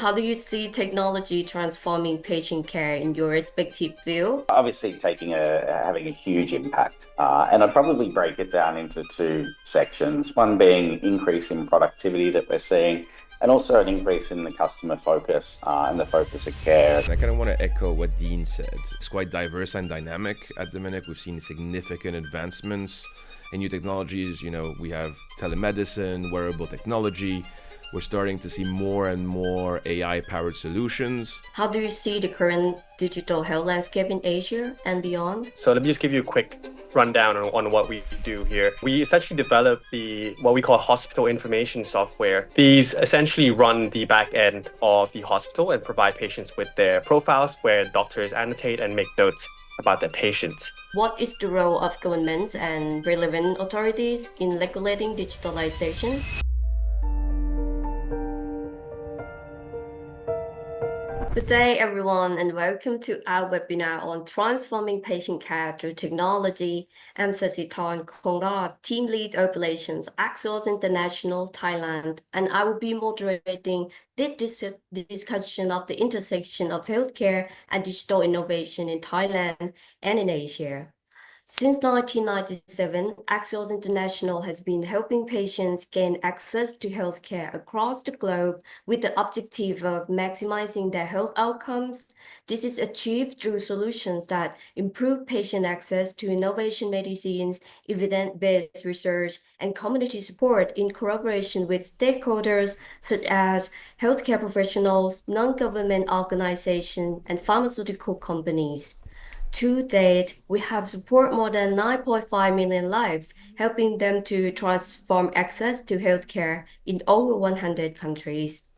How do you see technology transforming patient care in your respective field? Obviously having a huge impact. And I'd probably break it down into two sections. One being increase in productivity that we're seeing, and also an increase in the customer focus and the focus of care. I kind of want to echo what Dean said. It's quite diverse and dynamic at the minute. We've seen significant advancements in new technologies. We have telemedicine, wearable technology. We're starting to see more and more AI-powered solutions. How do you see the current digital health landscape in Asia and beyond? So let me just give you a quick rundown on what we do here. We essentially develop what we call hospital information software. These essentially run the back end of the hospital and provide patients with their profiles where doctors annotate and make notes about their patients. What is the role of governments and relevant authorities in regulating digitalization? Good day, everyone, and welcome to our webinar on transforming patient care through technology. I'm Sasitorn Kongrad, Team Lead Operations, Axios International, Thailand, and I will be moderating this discussion of the intersection of healthcare and digital innovation in Thailand and in Asia. Since 1997, Axios International has been helping patients gain access to healthcare across the globe with the objective of maximizing their health outcomes. This is achieved through solutions that improve patient access to innovation medicines, evidence-based research, and community support in collaboration with stakeholders such as healthcare professionals, non-government organizations, and pharmaceutical companies. To date, we have supported more than 9.5 million lives, helping them to transform access to healthcare in over 100 countries.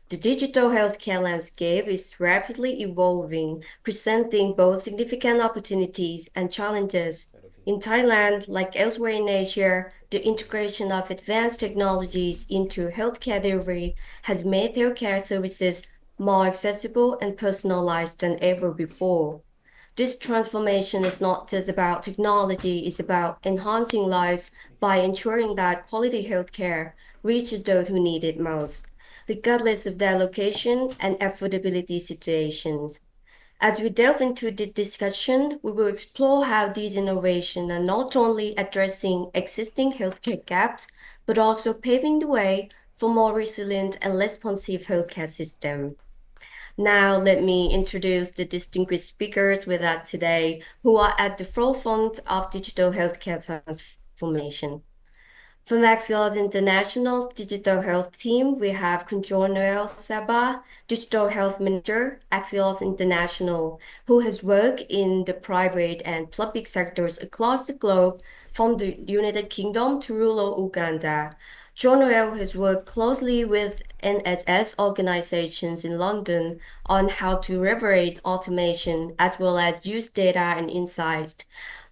The digital healthcare landscape is rapidly evolving, presenting both significant opportunities and challenges. In Thailand, like elsewhere in Asia, the integration of advanced technologies into healthcare delivery has made healthcare services more accessible and personalized than ever before. This transformation is not just about technology, it's about enhancing lives by ensuring that quality healthcare reaches those who need it most, regardless of their location and affordability situations. As we delve into the discussion, we will explore how these innovations are not only addressing existing healthcare gaps, but also paving the way for more resilient and responsive healthcare system. Now, let me introduce the distinguished speakers with us today who are at the forefront of digital healthcare transformation. From Axios International's digital health team, we have Kunjonoel Saba, Digital Health Manager, Axios International, who has worked in the private and public sectors across the globe, from the United Kingdom to rural Uganda. Jonoel has worked closely with NHS organizations in London on how to leverage automation as well as use data and insights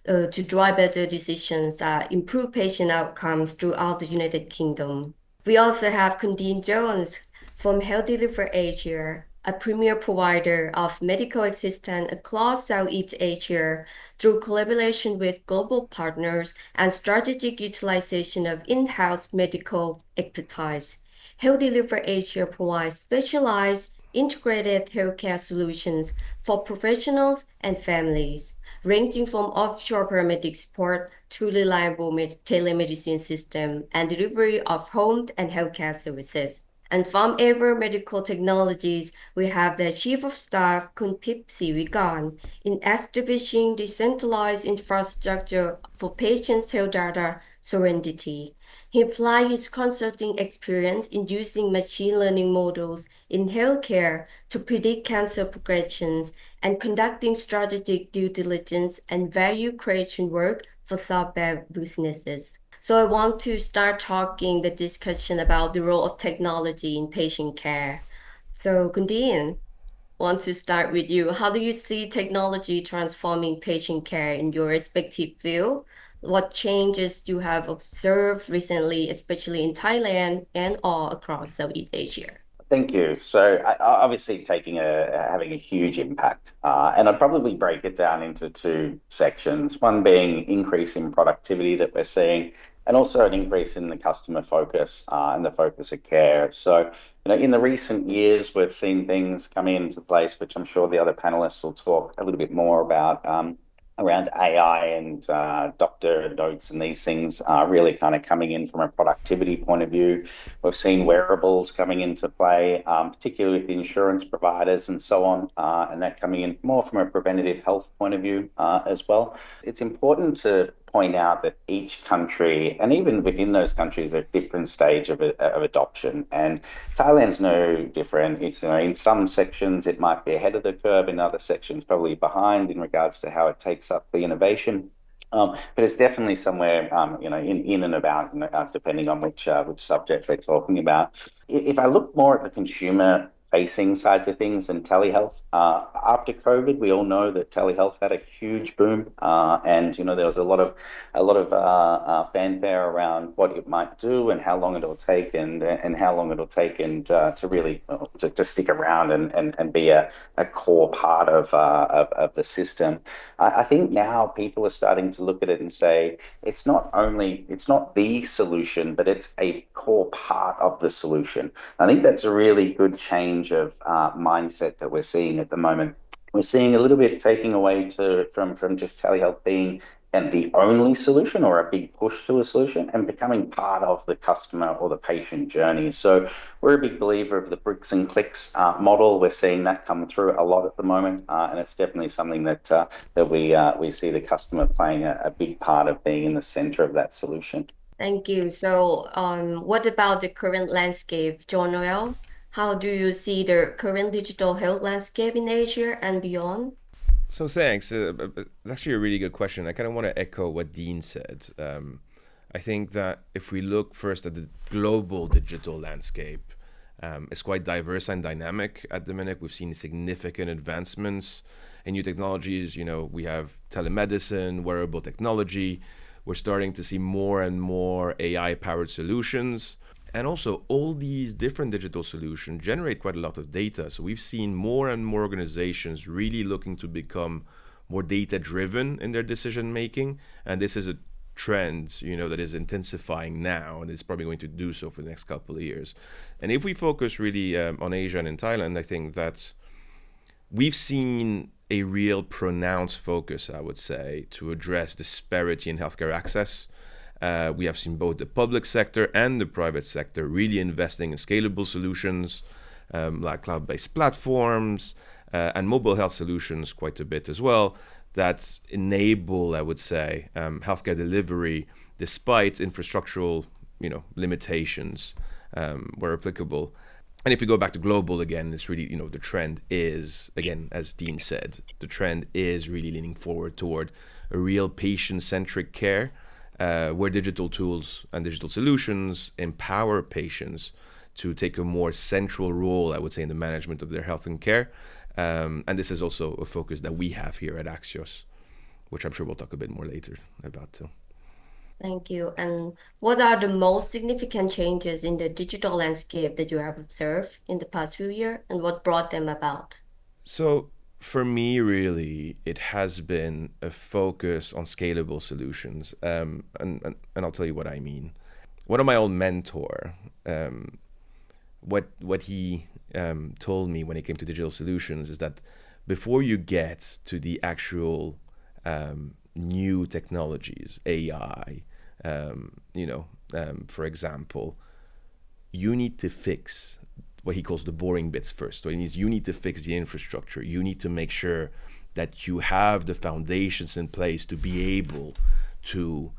to drive better decisions that improve patient outcomes throughout the United Kingdom. We also have Kundin Jones from Health Deliver Asia, a premier provider of medical assistance across Southeast Asia through collaboration with global partners and strategic utilization of in-house medical expertise. Health Deliver Asia provides specialized integrated healthcare solutions for professionals and families, ranging from offshore paramedic support to reliable telemedicine system and delivery of home and healthcare services. And from Ever Medical Technologies, we have the Chief of Staff, Kunpip Sivikan, in establishing decentralized infrastructure for patients' health data sovereignty. He applied his consulting experience in using machine learning models in healthcare to predict cancer progressions and conducting strategic due diligence and value creation work for software businesses. So I want to start talking the discussion about the role of technology in patient care. So Kundin, want to start with you. How do you see technology transforming patient care in your respective field? What changes you have observed recently, especially in Thailand and all across Southeast Asia? Thank you. So obviously having a huge impact. And I'd probably break it down into two sections. One being increase in productivity that we're seeing, and also an increase in the customer focus and the focus of care. So, in the recent years, we've seen things coming into place, which I'm sure the other panelists will talk a little bit more about. Around AI and doctor notes and these things are really kind of coming in from a productivity point of view. We've seen wearables coming into play, particularly with the insurance providers and so on, and that coming in more from a preventative health point of view as well. It's important to point out that each country, and even within those countries, are at different stage of adoption. And Thailand's no different. It's, in some sections it might be ahead of the curve, in other sections probably behind in regards to how it takes up the innovation. But it's definitely somewhere, in and about, depending on which subject we're talking about. If I look more at the consumer facing sides of things and telehealth, after COVID, we all know that telehealth had a huge boom, and there was a lot of fanfare around what it might do and how long it'll take, and how long it'll take, and to really to stick around and be a core part of the system. I think now people are starting to look at it and say it's not the solution, but it's a core part of the solution. I think that's a really good change of mindset that we're seeing at the moment. We're seeing a little bit taking away from just telehealth being the only solution or a big push to a solution, and becoming part of the customer or the patient journey. So we're a big believer of the bricks and clicks model. We're seeing that come through a lot at the moment, and it's definitely something that we see the customer playing a big part of being in the center of that solution. Thank you. So, what about the current landscape, John Noel? How do you see the current digital health landscape in Asia and beyond? So thanks. It's actually a really good question. I kind of want to echo what Dean said. I think that if we look first at the global digital landscape, it's quite diverse and dynamic at the minute. We've seen significant advancements in new technologies. We have telemedicine, wearable technology. We're starting to see more and more AI-powered solutions. And also, all these different digital solutions generate quite a lot of data. So we've seen more and more organizations really looking to become more data-driven in their decision-making. And this is a trend, that is intensifying now, and is probably going to do so for the next couple of years. And if we focus really on Asia and in Thailand, I think that we've seen a real pronounced focus, I would say, to address disparity in healthcare access. We have seen both the public sector and the private sector really investing in scalable solutions like cloud-based platforms and mobile health solutions quite a bit as well, that enable, I would say, healthcare delivery despite infrastructural limitations where applicable. And if we go back to global again, it's really, the trend is, again, as Dean said, the trend is really leaning forward toward a real patient-centric care, where digital tools and digital solutions empower patients to take a more central role, I would say, in the management of their health and care. And this is also a focus that we have here at Axios, which I'm sure we'll talk a bit more later about too. Thank you. And what are the most significant changes in the digital landscape that you have observed in the past few years, and what brought them about? So for me, really, it has been a focus on scalable solutions. And I'll tell you what I mean. One of my old mentor, what he told me when it came to digital solutions is that before you get to the actual new technologies, AI, for example, you need to fix what he calls the boring bits first. So it means you need to fix the infrastructure. You need to make sure that you have the foundations in place to be able to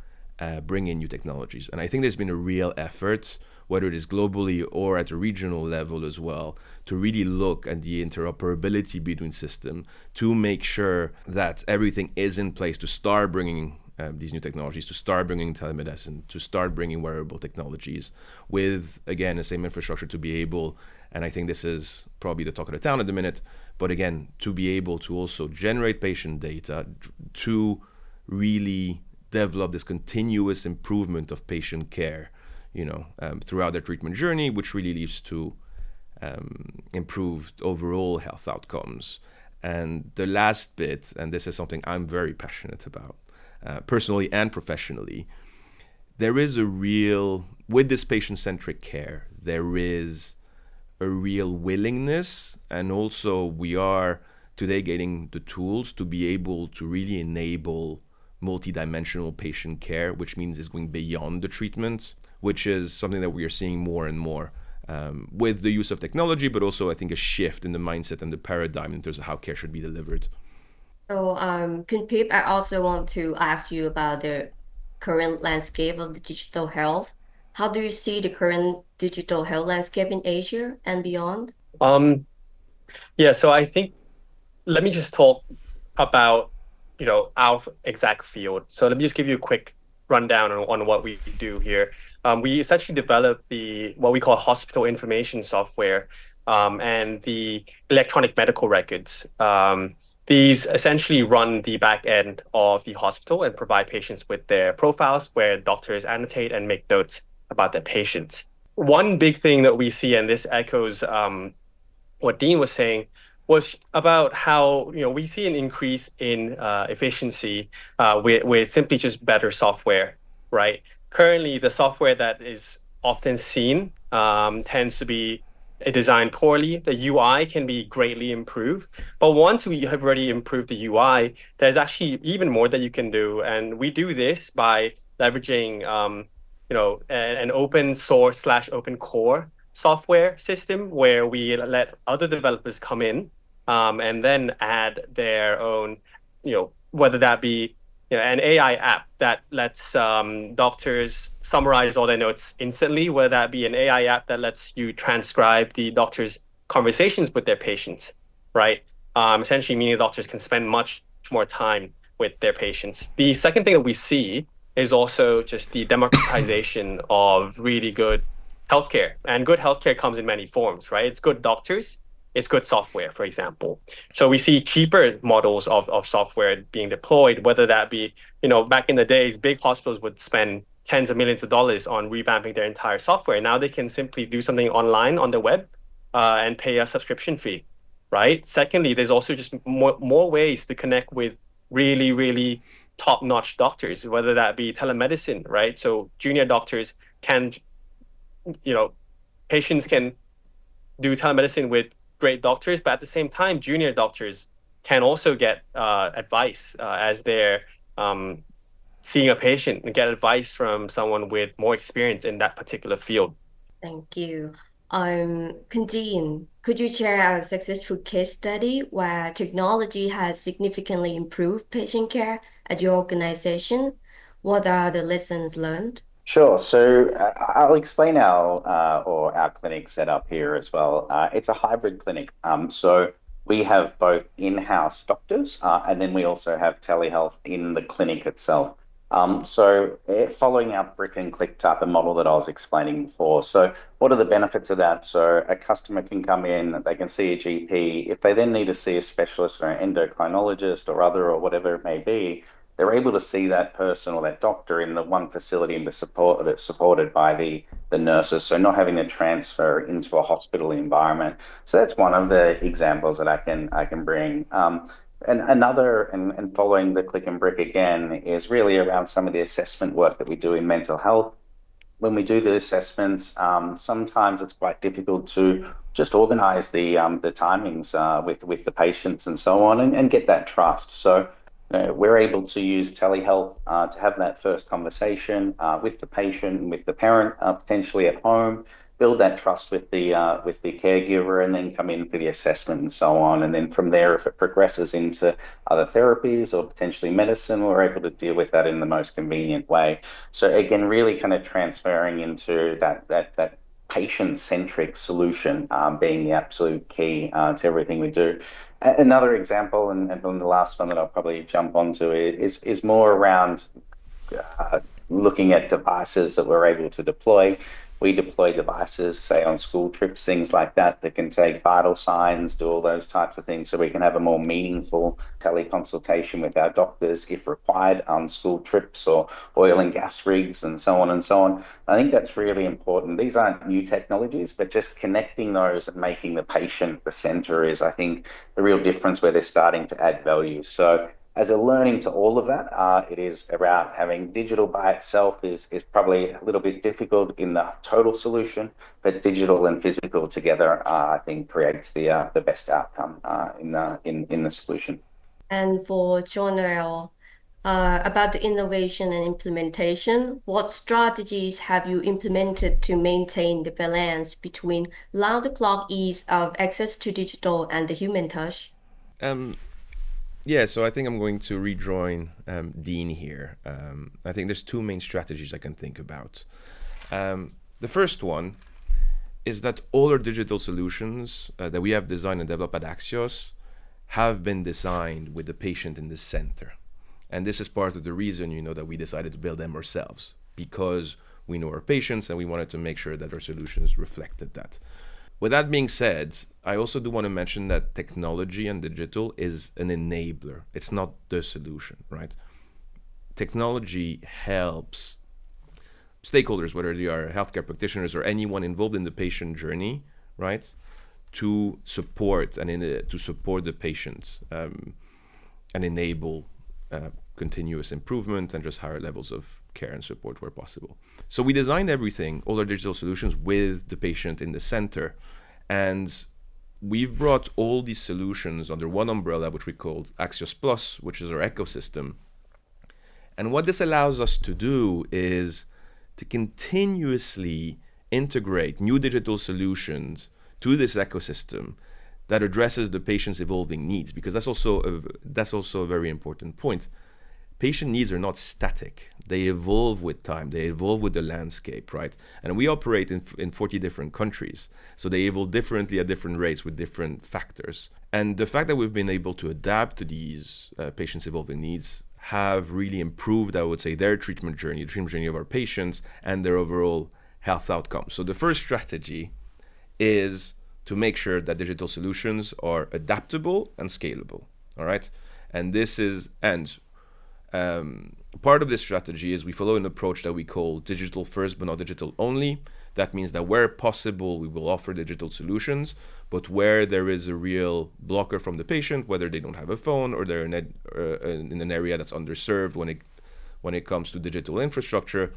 bring in new technologies. And I think there's been a real effort, whether it is globally or at a regional level as well, to really look at the interoperability between systems to make sure that everything is in place to start bringing these new technologies, to start bringing telemedicine, to start bringing wearable technologies with, again, the same infrastructure to be able, and I think this is probably the talk of the town at the minute, but again, to be able to also generate patient data to really develop this continuous improvement of patient care, throughout their treatment journey, which really leads to improved overall health outcomes. And the last bit, and this is something I'm very passionate about, personally and professionally, there is with this patient-centric care, there is a real willingness, and also we are today getting the tools to be able to really enable multidimensional patient care, which means it's going beyond the treatment, which is something that we are seeing more and more with the use of technology, but also I think a shift in the mindset and the paradigm in terms of how care should be delivered. So, Kunpip, I also want to ask you about the current landscape of the digital health. How do you see the current digital health landscape in Asia and beyond? Yeah, so I think let me just talk about our exact field. So let me just give you a quick rundown on what we do here. We essentially develop what we call hospital information software and the electronic medical records. These essentially run the back end of the hospital and provide patients with their profiles where doctors annotate and make notes about their patients. One big thing that we see, and this echoes what Dean was saying, was about how we see an increase in efficiency with simply just better software, right? Currently, the software that is often seen tends to be designed poorly. The UI can be greatly improved, but once we have already improved the UI, there's actually even more that you can do, and we do this by leveraging an open source / open core software system where we let other developers come in and then add their own, whether that be an AI app that lets doctors summarize all their notes instantly, whether that be an AI app that lets you transcribe the doctor's conversations with their patients, right? Essentially meaning doctors can spend much more time with their patients. The second thing that we see is also just the democratization of really good healthcare. And good healthcare comes in many forms, right? It's good doctors, it's good software, for example. So we see cheaper models of software being deployed, whether that be, back in the days, big hospitals would spend tens of millions of dollars on revamping their entire software. Now they can simply do something online on the web and pay a subscription fee, right? Secondly, there's also just more ways to connect with really, really top-notch doctors, whether that be telemedicine, right? So junior doctors can, patients can do telemedicine with great doctors, but at the same time, junior doctors can also get advice as they're seeing a patient and get advice from someone with more experience in that particular field. Thank you. Kandine, could you share a successful case study where technology has significantly improved patient care at your organization? What are the lessons learned? Sure. So I'll explain our clinic setup here as well. It's a hybrid clinic. So we have both in-house doctors and then we also have telehealth in the clinic itself. Following our brick and click type of model that I was explaining before. So what are the benefits of that? So a customer can come in, they can see a GP. If they then need to see a specialist or an endocrinologist or whatever it may be, they're able to see that person or that doctor in the one facility and be supported by the nurses. So not having to transfer into a hospital environment. So that's one of the examples that I can bring. And another, and following the click and brick again, is really around some of the assessment work that we do in mental health. When we do the assessments, sometimes it's quite difficult to just organize the timings with the patients and so on and get that trust. So we're able to use telehealth to have that first conversation with the patient and with the parent, potentially at home, build that trust with the caregiver, and then come in for the assessment and so on. And then from there, if it progresses into other therapies or potentially medicine, we're able to deal with that in the most convenient way. So again, really kind of transferring into that patient-centric solution being the absolute key to everything we do. Another example, and the last one that I'll probably jump onto is more around looking at devices that we're able to deploy. We deploy devices, say on school trips, things like that can take vital signs, do all those types of things, so we can have a more meaningful teleconsultation with our doctors if required on school trips or oil and gas rigs and so on and so on. I think that's really important. These aren't new technologies, but just connecting those and making the patient the center is, I think, the real difference where they're starting to add value. So as a learning to all of that, it is about having digital by itself is probably a little bit difficult in the total solution, but digital and physical together, I think, creates the best outcome in the solution. And for Jonelle, about the innovation and implementation, what strategies have you implemented to maintain the balance between round-the-clock ease of access to digital and the human touch? Yeah, so I think I'm going to rejoin Dean here. I think there's two main strategies I can think about. The first one is that all our digital solutions that we have designed and developed at Axios have been designed with the patient in the center. And this is part of the reason, that we decided to build them ourselves, because we know our patients and we wanted to make sure that our solutions reflected that. With that being said, I also do want to mention that technology and digital is an enabler. It's not the solution, right? Technology helps stakeholders, whether they are healthcare practitioners or anyone involved in the patient journey, right, to support and to support the patient and enable continuous improvement and just higher levels of care and support where possible. So we designed everything, all our digital solutions, with the patient in the center. And we've brought all these solutions under one umbrella, which we called Axios Plus, which is our ecosystem. And what this allows us to do is to continuously integrate new digital solutions to this ecosystem that addresses the patient's evolving needs, because that's also a very important point. Patient needs are not static. They evolve with time. They evolve with the landscape, right? And we operate in 40 different countries. So they evolve differently at different rates with different factors. And the fact that we've been able to adapt to these patients' evolving needs have really improved, I would say, their treatment journey, the treatment journey of our patients, and their overall health outcomes. So the first strategy is to make sure that digital solutions are adaptable and scalable, all right? And part of this strategy is we follow an approach that we call digital first, but not digital only. That means that where possible, we will offer digital solutions, but where there is a real blocker from the patient, whether they don't have a phone or they're in an area that's underserved when it comes to digital infrastructure,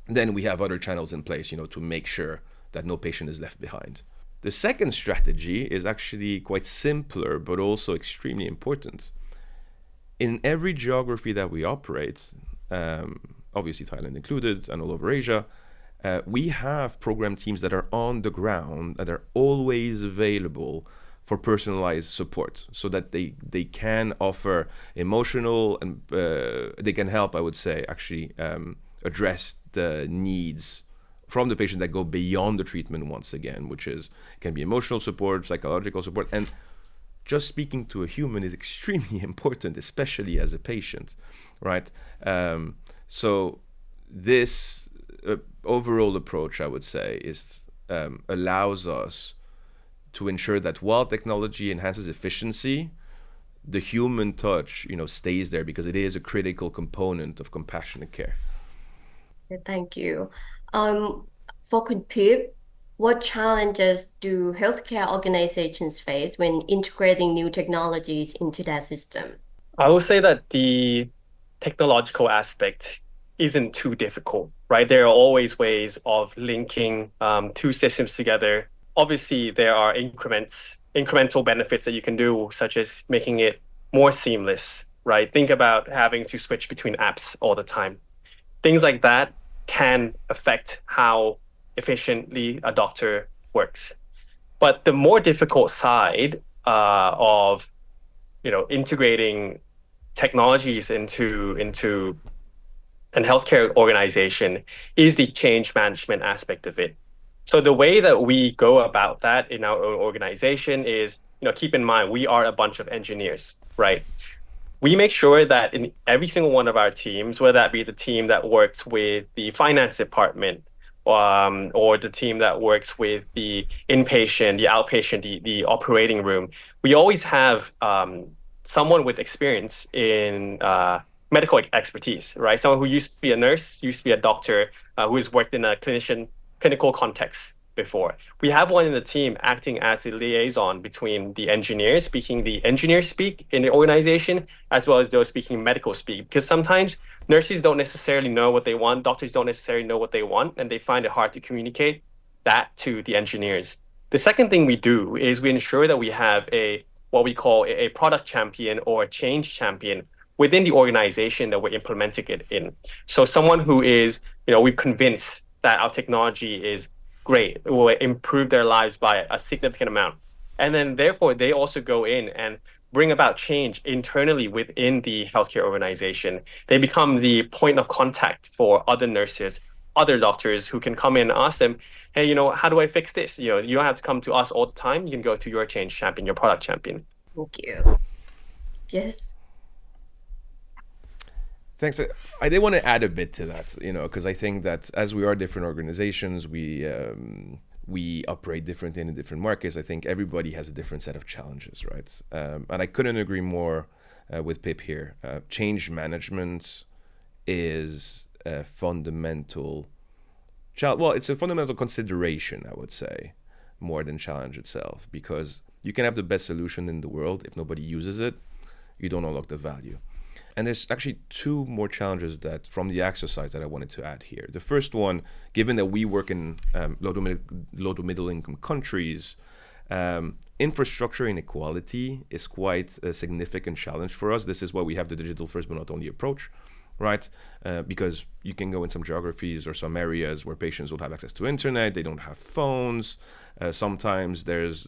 then we have other channels in place, to make sure that no patient is left behind. The second strategy is actually quite simpler, but also extremely important. In every geography that we operate, obviously Thailand included and all over Asia, we have program teams that are on the ground, that are always available for personalized support, so that they can offer emotional and they can help, I would say, actually address the needs from the patient that go beyond the treatment once again, which can be emotional support, psychological support, and just speaking to a human is extremely important, especially as a patient, right? So this overall approach, I would say, allows us to ensure that while technology enhances efficiency, the human touch, stays there, because it is a critical component of compassionate care. Thank you. For Pip, what challenges do healthcare organizations face when integrating new technologies into their system? I will say that the technological aspect isn't too difficult, right? There are always ways of linking two systems together. Obviously, there are incremental benefits that you can do, such as making it more seamless, right? Think about having to switch between apps all the time. Things like that can affect how efficiently a doctor works. But the more difficult side of integrating technologies into an healthcare organization is the change management aspect of it. So the way that we go about that in our own organization is, keep in mind, we are a bunch of engineers, right? We make sure that in every single one of our teams, whether that be the team that works with the finance department, or the team that works with the inpatient, the outpatient, the operating room, we always have someone with experience in medical expertise, right? Someone who used to be a nurse, used to be a doctor, who has worked in a clinical context before. We have one in the team acting as a liaison between the engineers speaking the engineer speak in the organization, as well as those speaking medical speak. Because sometimes nurses don't necessarily know what they want, doctors don't necessarily know what they want, and they find it hard to communicate that to the engineers. The second thing we do is we ensure that we have what we call a product champion or a change champion within the organization that we're implementing it in. So someone who is, we've convinced that our technology is great, it will improve their lives by a significant amount. And then therefore they also go in and bring about change internally within the healthcare organization. They become the point of contact for other nurses, other doctors who can come in and ask them, hey, how do I fix this? You don't have to come to us all the time. You can go to your change champion, your product champion. Thank you. Yes. Thanks. I did want to add a bit to that, because I think that as we are different organizations, we operate differently in different markets. I think everybody has a different set of challenges, right? And I couldn't agree more with Pip here. Change management is a fundamental it's a fundamental consideration, I would say, more than challenge itself, because you can have the best solution in the world. If nobody uses it, you don't unlock the value. And there's actually two more challenges that from the Axios side that I wanted to add here. The first one, given that we work in low to middle income countries, infrastructure inequality is quite a significant challenge for us. This is why we have the digital first but not only approach, right? Because you can go in some geographies or some areas where patients don't have access to internet, they don't have phones. Sometimes there's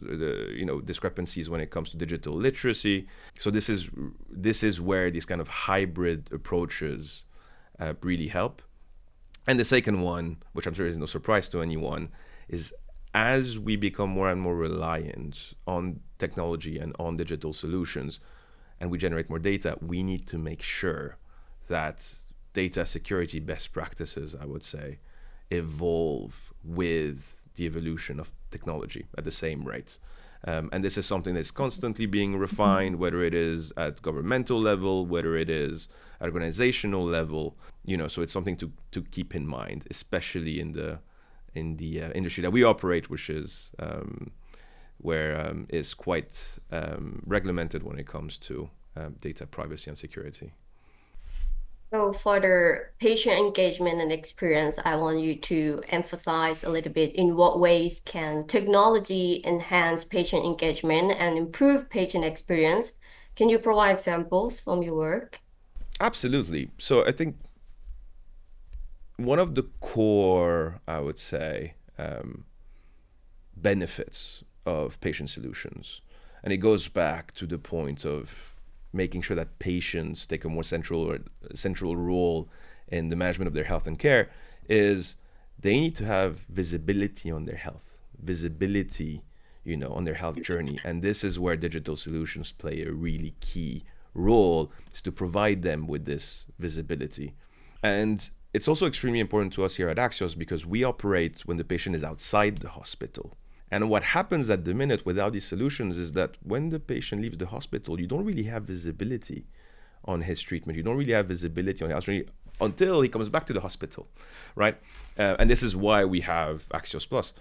discrepancies when it comes to digital literacy. So this is where these kind of hybrid approaches really help. And the second one, which I'm sure is no surprise to anyone, is as we become more and more reliant on technology and on digital solutions, and we generate more data, we need to make sure that data security best practices, I would say, evolve with the evolution of technology at the same rate. And this is something that's constantly being refined, whether it is at governmental level, whether it is at organizational level, so it's something to keep in mind, especially in the industry that we operate, which is where is quite regulated when it comes to data privacy and security. So for the patient engagement and experience, I want you to emphasize a little bit in what ways can technology enhance patient engagement and improve patient experience. Can you provide examples from your work? Absolutely. So I think one of the core, I would say, benefits of patient solutions, and it goes back to the point of making sure that patients take a more central role in the management of their health and care, is they need to have visibility on their health, on their health journey. And this is where digital solutions play a really key role, is to provide them with this visibility. And it's also extremely important to us here at Axios because we operate when the patient is outside the hospital. And what happens at the minute without these solutions is that when the patient leaves the hospital, you don't really have visibility on his treatment. You don't really have visibility on his journey until he comes back to the hospital, right? And this is why we have Axios Plus.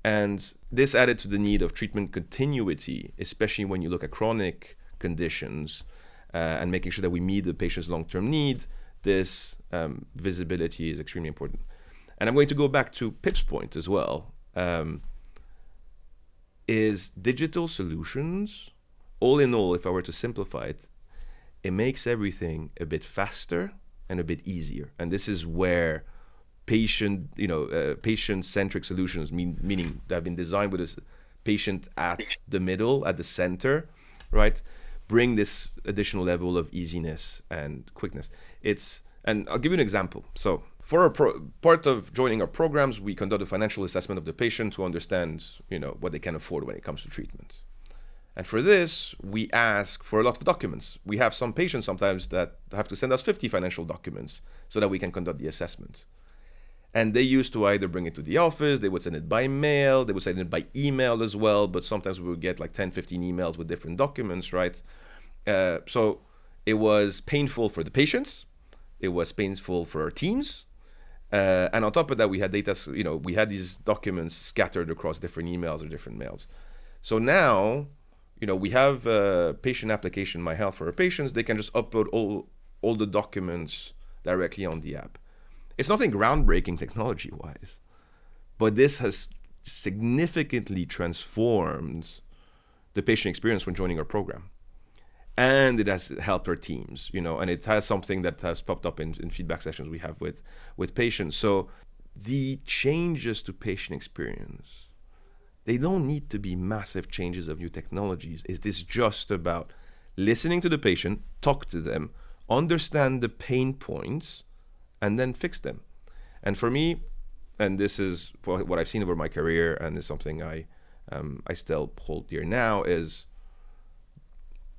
And this added to the need of treatment continuity, especially when you look at chronic conditions and making sure that we meet the patient's long-term need. This visibility is extremely important. And I'm going to go back to Pip's point as well. Is digital solutions, all in all, if I were to simplify it, it makes everything a bit faster and a bit easier. And this is where patient-centric solutions, meaning they have been designed with this patient at the middle, at the center, right, bring this additional level of easiness and quickness. And I'll give you an example. So for part of joining our programs, we conduct a financial assessment of the patient to understand, what they can afford when it comes to treatment. And for this, we ask for a lot of documents. We have some patients sometimes that have to send us 50 financial documents so that we can conduct the assessment. And they used to either bring it to the office, they would send it by mail, they would send it by email as well, but sometimes we would get like 10, 15 emails with different documents, right? So it was painful for the patients, it was painful for our teams, And on top of that, we had data, we had these documents scattered across different emails or different mails. So now, we have a patient application, My Health for our patients. They can just upload all the documents directly on the app. It's nothing groundbreaking technology-wise, but this has significantly transformed the patient experience when joining our program. And it has helped our teams, and it has something that has popped up in feedback sessions we have with patients. So the changes to patient experience, they don't need to be massive changes of new technologies. It is just about listening to the patient, talk to them, understand the pain points, and then fix them. And for me, and this is what I've seen over my career, and is something I still hold dear now, is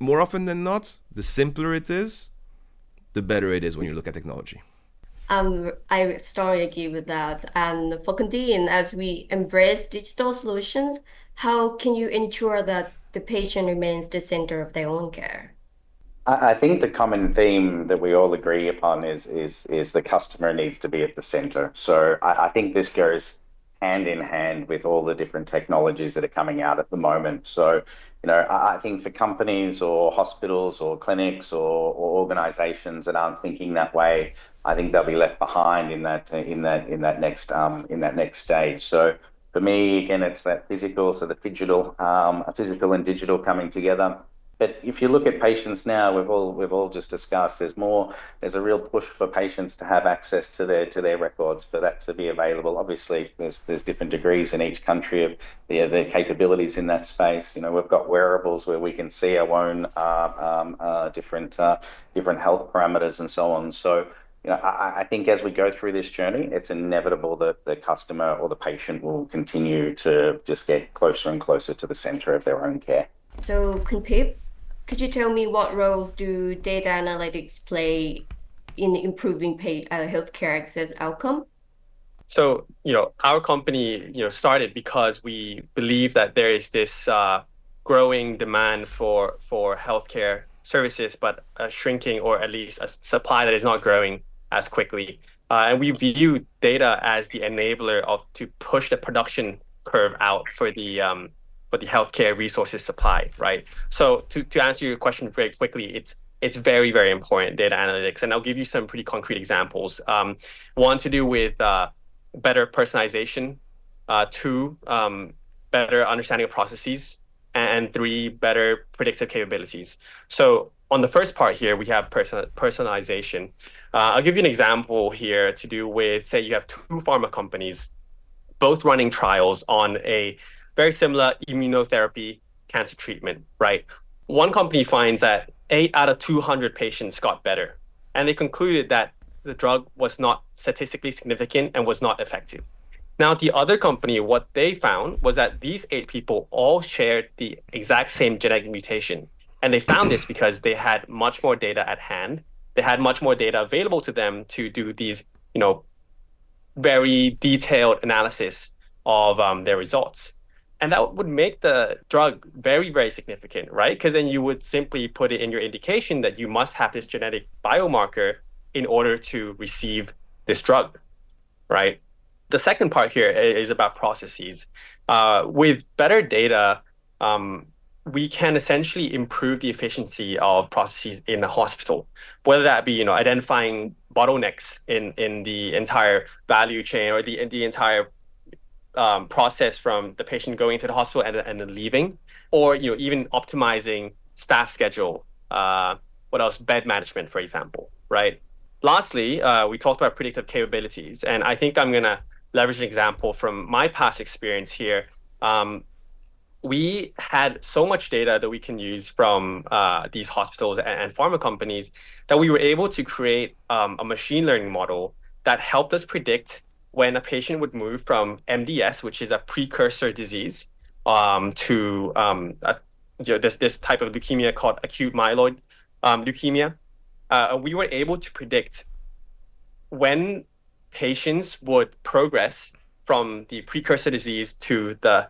more often than not, the simpler it is, the better it is when you look at technology. I strongly agree with that. And for Condeen, as we embrace digital solutions, how can you ensure that the patient remains the center of their own care? I think the common theme that we all agree upon is the customer needs to be at the center. So I think this goes hand in hand with all the different technologies that are coming out at the moment. So, I think for companies or hospitals or clinics or organizations that aren't thinking that way, I think they'll be left behind in that next stage. So for me, again, it's that physical, so the physical and digital coming together. But if you look at patients now, we've all just discussed, there's a real push for patients to have access to their records, for that to be available. Obviously, there's different degrees in each country of the capabilities in that space. We've got wearables where we can see our own different health parameters and so on. So, I think as we go through this journey, it's inevitable that the customer or the patient will continue to just get closer and closer to the center of their own care. So, could you tell me what roles do data analytics play in improving healthcare access outcome? So, our company, started because we believe that there is this growing demand for healthcare services, but a shrinking, or at least a supply that is not growing as quickly. And we view data as the enabler to push the production curve out for the healthcare resources supply, right? So to answer your question very quickly, it's very, very important, data analytics. And I'll give you some pretty concrete examples. One, to do with better personalization. Two, better understanding of processes. And three, better predictive capabilities. So on the first part here, we have personalization. I'll give you an example here to do with, say you have two pharma companies, both running trials on a very similar immunotherapy cancer treatment, right? One company finds that 8 out of 200 patients got better, and they concluded that the drug was not statistically significant and was not effective. Now, the other company, what they found was that these 8 people all shared the exact same genetic mutation. And they found this because they had much more data at hand. They had much more data available to them to do these, very detailed analysis of their results. And that would make the drug very, very significant, right? Because then you would simply put it in your indication that you must have this genetic biomarker in order to receive this drug, right? The second part here is about processes. With better data, we can essentially improve the efficiency of processes in a hospital, whether that be, identifying bottlenecks in the entire value chain, or the entire process from the patient going into the hospital and then leaving, or even optimizing staff schedule. What else? Bed management, for example, right? Lastly, we talked about predictive capabilities, and I think I'm gonna leverage an example from my past experience here. We had so much data that we can use from these hospitals and pharma companies that we were able to create a machine learning model that helped us predict when a patient would move from MDS, which is a precursor disease, to this type of leukemia called acute myeloid leukemia. We were able to predict when patients would progress from the precursor disease to the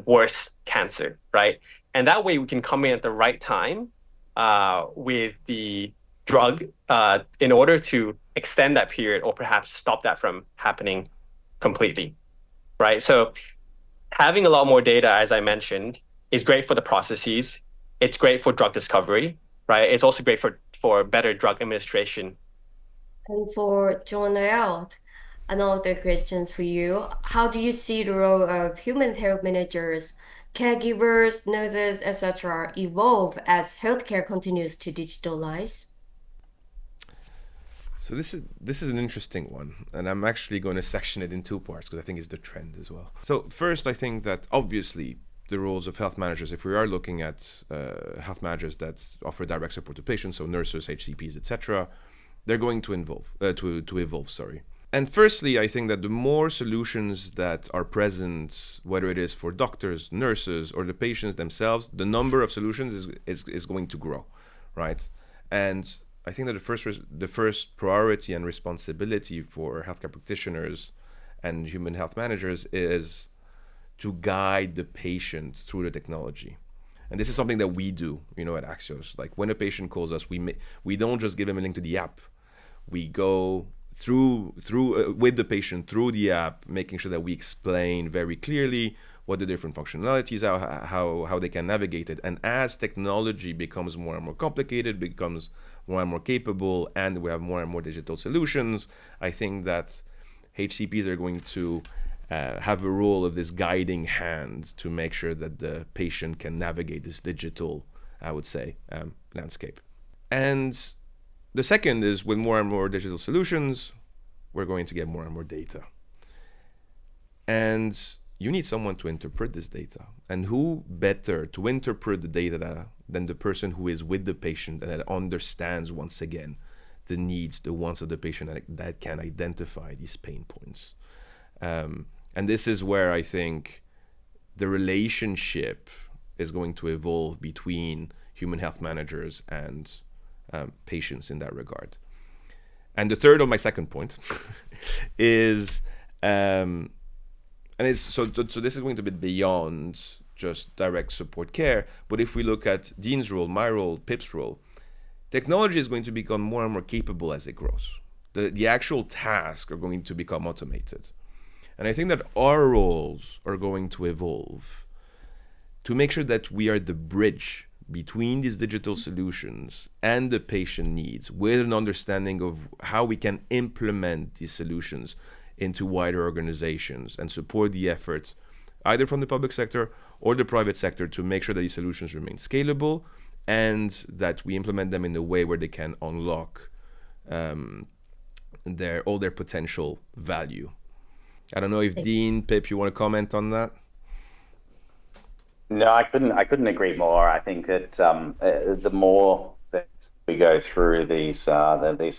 worst cancer, right? And that way we can come in at the right time with the drug in order to extend that period or perhaps stop that from happening completely, right? So having a lot more data, as I mentioned, is great for the processes. It's great for drug discovery, right? It's also great for better drug administration. And for John Out, another question for you. How do you see the role of human health managers, caregivers, nurses, etc. evolve as healthcare continues to digitalize? So this is an interesting one, and I'm actually going to section it in two parts because I think it's the trend as well. So first, I think that obviously the roles of health managers, if we are looking at health managers that offer direct support to patients, so nurses, HCPs, etc., they're going to evolve. Sorry. And firstly, I think that the more solutions that are present, whether it is for doctors, nurses, or the patients themselves, the number of solutions is going to grow, right? And I think that the first priority and responsibility for healthcare practitioners and human health managers is to guide the patient through the technology. And this is something that we do, at Axios. Like when a patient calls us, we don't just give them a link to the app. We go through with the patient through the app, making sure that we explain very clearly what the different functionalities are, how they can navigate it. And as technology becomes more and more complicated, becomes more and more capable, and we have more and more digital solutions, I think that HCPs are going to have a role of this guiding hand to make sure that the patient can navigate this digital, I would say, landscape. And the second is with more and more digital solutions, we're going to get more and more data. And you need someone to interpret this data. And who better to interpret the data than the person who is with the patient and that understands, once again, the needs, the wants of the patient that can identify these pain points. And this is where I think the relationship is going to evolve between human health managers and patients in that regard. And the third of my second point is, so this is going to be beyond just direct support care, but if we look at Dean's role, my role, Pip's role, technology is going to become more and more capable as it grows. The actual tasks are going to become automated. And I think that our roles are going to evolve to make sure that we are the bridge between these digital solutions and the patient needs, with an understanding of how we can implement these solutions into wider organizations and support the effort either from the public sector or the private sector to make sure that these solutions remain scalable and that we implement them in a way where they can unlock all their potential value. I don't know if Dean, Pip, you want to comment on that? No, I couldn't agree more. I think that the more that we go through this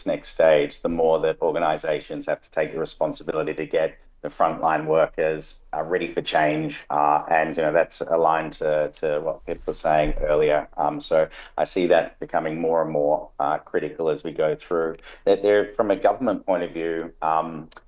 next stage, the more that organizations have to take the responsibility to get the frontline workers ready for change, and that's aligned to what Pip was saying earlier. So I see that becoming more and more critical as we go through. That there, from a government point of view,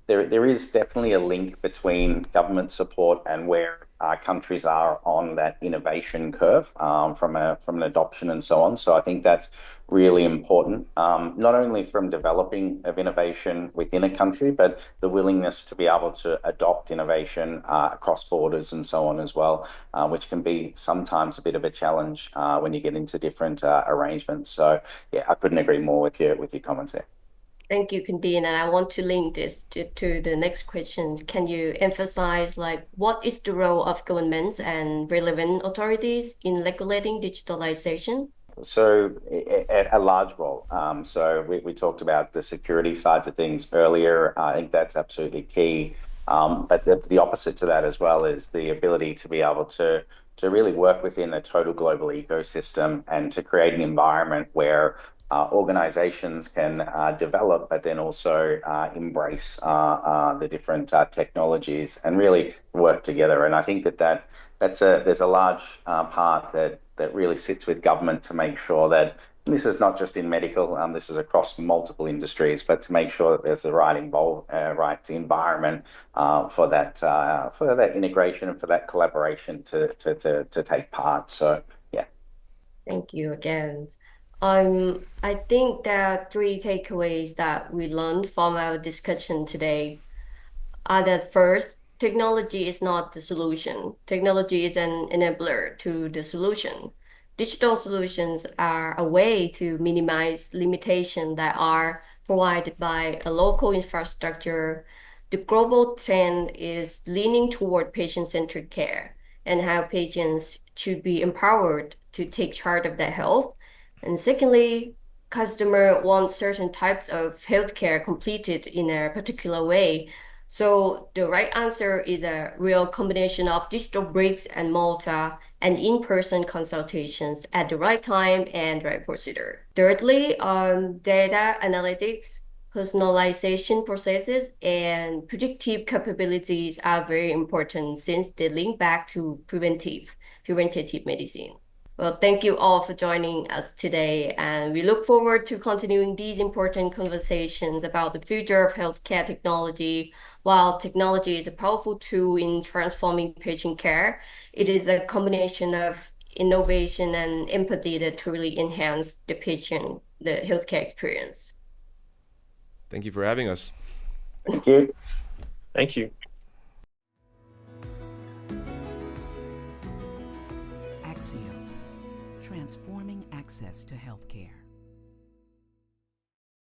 there is definitely a link between government support and where countries are on that innovation curve from an adoption and so on. So I think that's really important, not only from developing of innovation within a country, but the willingness to be able to adopt innovation across borders and so on as well, which can be sometimes a bit of a challenge when you get into different arrangements. So yeah, I couldn't agree more with your comments there. Thank you, Kandine. And I want to link this to the next question. Can you emphasize what is the role of governments and relevant authorities in regulating digitalization? So a large role. So we talked about the security sides of things earlier. I think that's absolutely key. But the opposite to that as well is the ability to be able to really work within a total global ecosystem and to create an environment where organizations can develop, but then also embrace the different technologies and really work together. And I think there's a large part that really sits with government to make sure that this is not just in medical, this is across multiple industries, but to make sure that there's the right environment for that integration and for that collaboration to take part. So yeah. Thank you again. I think there are three takeaways that we learned from our discussion today. That first, technology is not the solution. Technology is an enabler to the solution. Digital solutions are a way to minimize limitations that are provided by a local infrastructure. The global trend is leaning toward patient-centered care and how patients should be empowered to take charge of their health. And secondly, customer want certain types of healthcare completed in a particular way. So the right answer is a real combination of digital bricks and mortar and in-person consultations at the right time and right procedure. Thirdly, data analytics, personalization processes, and predictive capabilities are very important since they link back to preventative medicine. Well, thank you all for joining us today, and we look forward to continuing these important conversations about the future of healthcare technology. While technology is a powerful tool in transforming patient care, it is a combination of innovation and empathy that truly enhance the healthcare experience. Thank you for having us. Thank you. Thank you. Axios, transforming access to healthcare.